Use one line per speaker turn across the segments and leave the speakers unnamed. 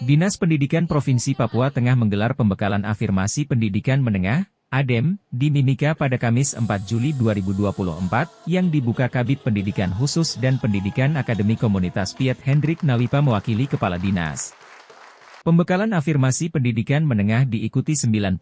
Dinas Pendidikan Provinsi Papua Tengah menggelar pembekalan afirmasi pendidikan menengah, ADEM, di Mimika pada Kamis 4 Juli 2024, yang dibuka Kabid Pendidikan Khusus dan Pendidikan Akademi Komunitas Piet Hendrik Nawipa mewakili Kepala Dinas. Pembekalan afirmasi pendidikan menengah diikuti 98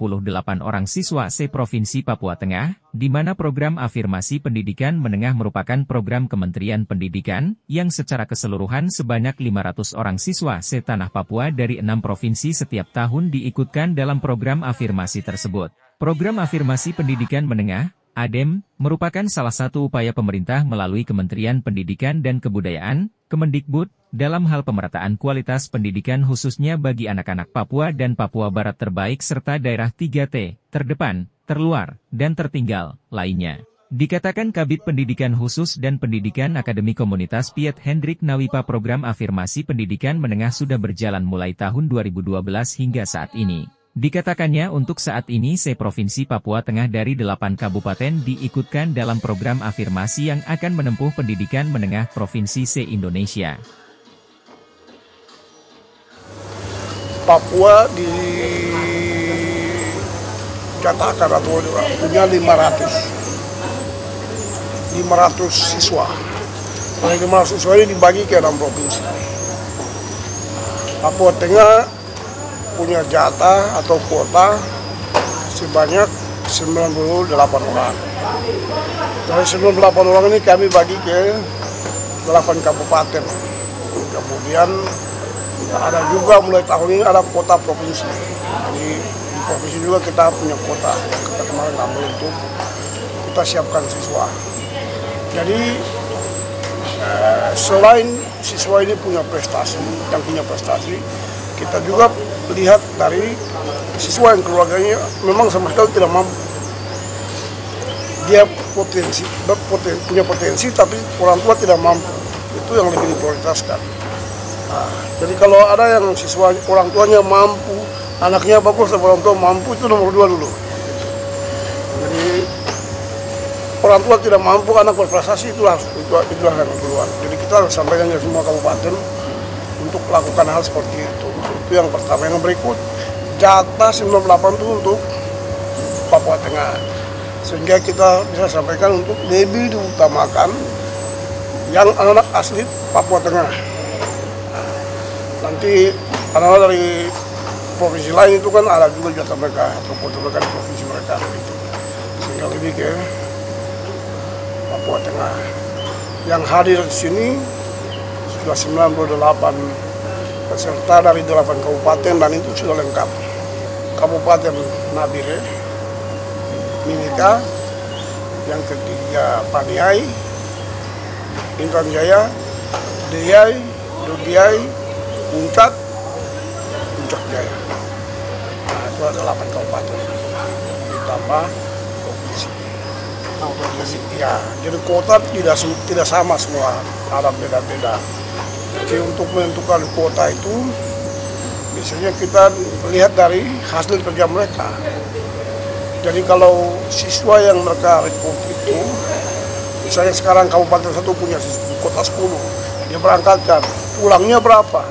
orang siswa se-Provinsi Papua Tengah, di mana program afirmasi pendidikan menengah merupakan program Kementerian Pendidikan, yang secara keseluruhan sebanyak 500 orang siswa se-Tanah Papua dari 6 provinsi setiap tahun diikutkan dalam program afirmasi tersebut. Program afirmasi pendidikan menengah, ADEM, merupakan salah satu upaya pemerintah melalui Kementerian Pendidikan dan Kebudayaan, Kemendikbud, dalam hal pemerataan kualitas pendidikan khususnya bagi anak-anak Papua dan Papua Barat terbaik serta daerah 3T, terdepan, terluar, dan tertinggal, lainnya. Dikatakan Kabid Pendidikan Khusus dan Pendidikan Akademi Komunitas Piet Hendrik Nawipa program afirmasi pendidikan menengah sudah berjalan mulai tahun 2012 hingga saat ini. Dikatakannya untuk saat ini se-Provinsi Papua Tengah dari 8 kabupaten diikutkan dalam program afirmasi yang akan menempuh pendidikan menengah Provinsi se-Indonesia.
Papua dikatakan atau punya 500 siswa. Dari 500 siswa ini dibagi ke 6 provinsi. Papua Tengah punya jatah atau kuota sebanyak 98 orang. Dari 98 orang ini kami bagi ke 8 kabupaten. Kemudian ada juga mulai tahun ini ada kota provinsi. Jadi di provinsi juga kita punya kota. Kita kemarin ambil untuk kita siapkan siswa. Jadi selain siswa ini punya prestasi, kita juga lihat dari siswa yang keluarganya memang sama sekali tidak mampu. Dia punya potensi tapi orang tua tidak mampu. Itu yang lebih diprioritaskan. Nah, jadi kalau ada yang siswa orang tuanya mampu, anaknya bagus dan orang tua mampu, itu nomor 2 dulu. Jadi orang tua tidak mampu, anak berprestasi, itulah yang keluar. Jadi kita harus sampaikan ke semua kabupaten untuk melakukan hal seperti itu. Itu yang pertama. Yang berikut, jatah 98 itu untuk Papua Tengah. Sehingga kita bisa sampaikan untuk lebih diutamakan yang anak asli Papua Tengah. Nanti anak-anak dari provinsi lain itu kan ada juga jatah mereka, atau kuota mereka di provinsi mereka. Gitu. Sehingga lebih ke Papua Tengah. Yang hadir di sini sudah 98 peserta dari 8 kabupaten dan itu sudah lengkap. Kabupaten Nabire, Mimika, yang ketiga Paniai, Intan Jaya, Deyai, Dogiai, Puncak Jaya. Nah, itu ada 8 kabupaten ditambah provinsi. Ya, jadi kota tidak sama semua, ada beda-beda. Jadi untuk menentukan kuota itu biasanya kita lihat dari hasil kerja mereka. Jadi kalau siswa yang mereka rekrut itu, misalnya sekarang kabupaten satu punya kuota 10, dia berangkatkan, pulangnya berapa?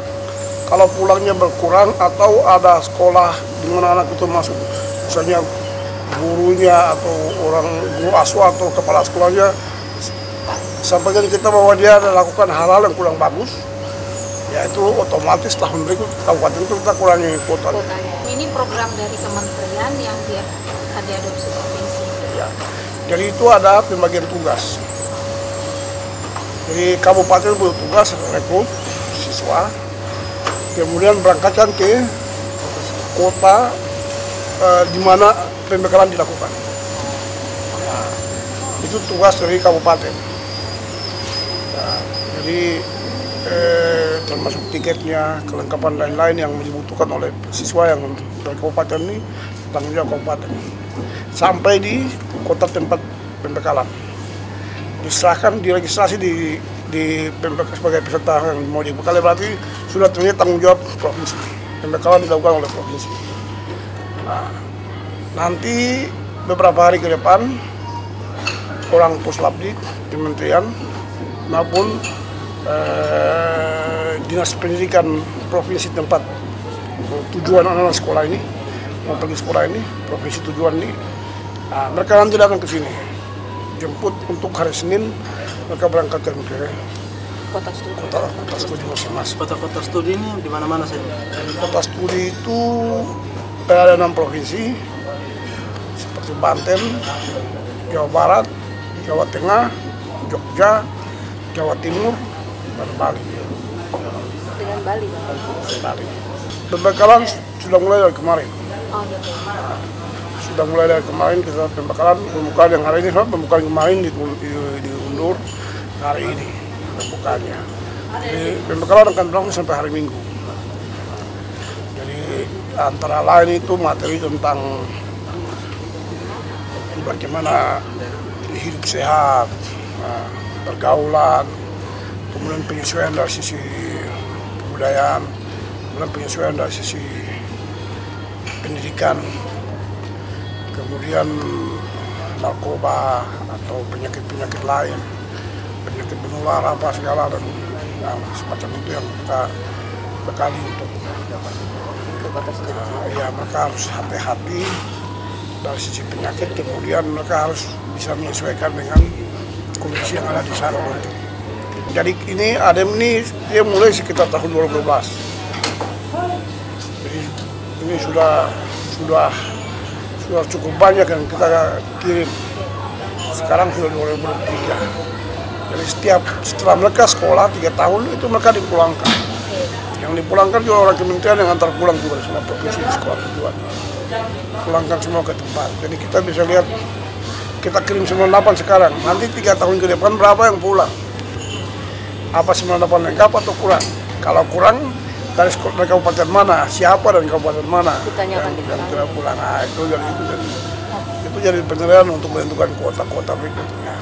Kalau pulangnya berkurang atau ada sekolah di mana anak itu masuk, misalnya gurunya atau orang guru asuh atau kepala sekolahnya sampaikan kita bahwa dia lakukan hal-hal yang kurang bagus, ya itu otomatis tahun berikut kabupaten itu kita kurangi kuota.
Ini program dari kementerian yang diadopsi provinsi.
Ya, jadi itu ada pembagian tugas. Jadi kabupaten bertugas rekrut siswa, kemudian berangkatkan ke kota di mana pembekalan dilakukan. Nah, itu tugas dari kabupaten. Nah, jadi termasuk tiketnya, kelengkapan lain-lain yang dibutuhkan oleh siswa yang dari kabupaten ini tanggung jawab kabupaten. Sampai di kota tempat pembekalan, diserahkan, diregistrasi di sebagai peserta yang mau dibekali, berarti sudah terjadi tanggung jawab provinsi. Pembekalan dilakukan oleh provinsi. Nah, nanti beberapa hari ke depan orang Puslapdi, Kementerian maupun Dinas Pendidikan Provinsi tempat tujuan anak-anak sekolah ini mau pergi sekolah ini, provinsi tujuan ini, mereka nanti datang ke sini jemput untuk hari Senin mereka berangkatkan ke kota studi masing-masing.
Kota-kota studi ini di mana-mana saja?
Kota studi itu ada 6 provinsi seperti Banten, Jawa Barat, Jawa Tengah, Jogja, Jawa Timur, dan Bali.
Dengan Bali,
Bali. Pembekalan sudah mulai dari kemarin. Sudah mulai dari kemarin kita pembekalan yang hari ini, pembukaan kemarin diundur hari ini pembukaannya. Jadi pembekalan akan berlangsung sampai hari Minggu. Jadi antara lain itu materi tentang bagaimana hidup sehat, pergaulan, kemudian penyesuaian dari sisi kebudayaan, kemudian penyesuaian dari sisi pendidikan, kemudian narkoba atau penyakit-penyakit lain, penyakit menular apa segala dan semacam itu yang kita bekali untuk ya mereka harus hati-hati dari sisi penyakit, kemudian mereka harus bisa menyesuaikan dengan kondisi yang ada di sana nanti. Jadi ini ADEM ini dia mulai sekitar tahun 2012. Jadi ini sudah cukup banyak yang kita kirim. Sekarang sudah 2023. Jadi setelah mereka sekolah 3 tahun itu mereka dipulangkan. Yang dipulangkan juga orang kementerian yang antar pulang juga semua provinsi di sekolah tujuan. Pulangkan semua ke tempat. Jadi kita bisa lihat kita kirim 98 sekarang. Nanti 3 tahun ke depan berapa yang pulang? Apa 98 lengkap atau kurang? Kalau kurang dari kabupaten mana? Siapa dan kabupaten mana?
Ditanyakan
yang tidak pulang. Nah, itu jadi penilaian untuk menentukan kuota-kuota berikutnya.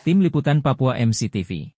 Tim Liputan Papua MCTV.